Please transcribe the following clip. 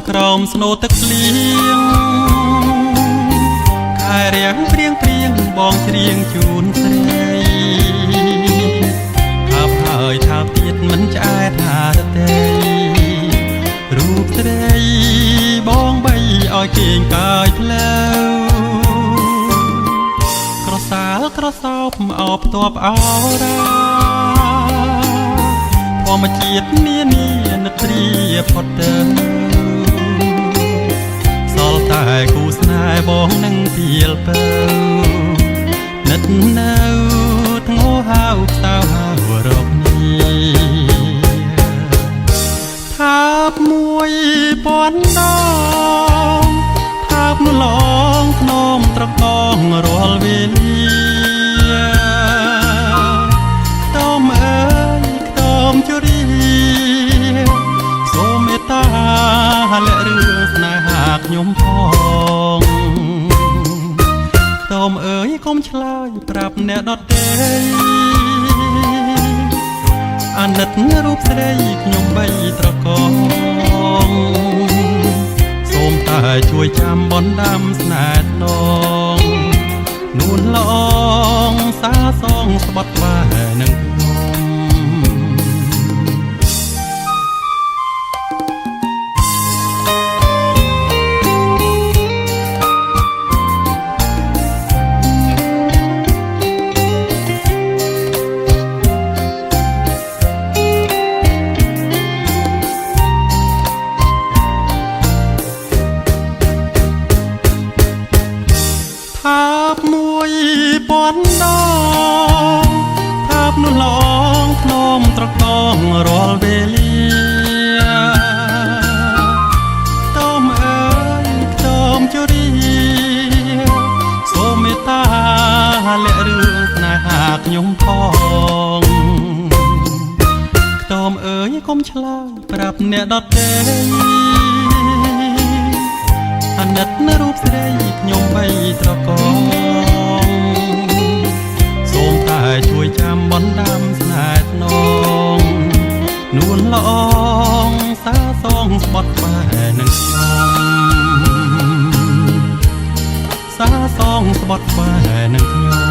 ក្រោមស្នូទឹកលៀងខែរៀងព្រៀងព្រៀងបងច្រៀងជូនស្រីថាហើយថាទៀតមិនឆ្អែតថាទេរូបស្រីបងបីឲ្យគេងកាយផ្លូវក្រសាលក្រសោបអបតបអរាធម្មជាតិនានានិទ្រាផុតទៅសល់តែគូស្នេហ៍បងនឹងទៀលពៅនិតនៅធ្ងោហៅខ្សៅហៅរកនេះថាបមួយពាន់ដងថាបនោះឡងភ្នំត្រកងរាល់វេលាខ្ទមអើយខ្ទមជរីសូមមេត្តាលាក់រឿងស្នេហាខ្ញុំផងខ្ទមអើយកុំឆ្លើយប្រាប់អ្នកដទៃអាណិតរូបស្រីខ្ញុំបីត្រកងសូមតែជួយចាំបនដាំស្នេហ៍ដងនួនល្អងសាសងស្បត់ក្បែរនឹងថាបមួយពាន់ដងថាបនោះឡងភ្នំត្រកងរាល់វេលាខ្ទមអើយខ្ទមជរីសូមមេត្តាលាក់រឿងស្នេហាខ្ញុំផងខ្ទមអើយកុំឆ្លើយប្រាប់អ្នកដទៃអាណិតនៅរូបស្រីខ្ញុំបីត្រកងសូមតែជួយចាំបនដាំស្នេហ៍នងនួនល្អងសាសងស្បត់ក្បែរនឹងខ្ញុំសាសងស្បត់ក្បែរនឹងខ្ញុំ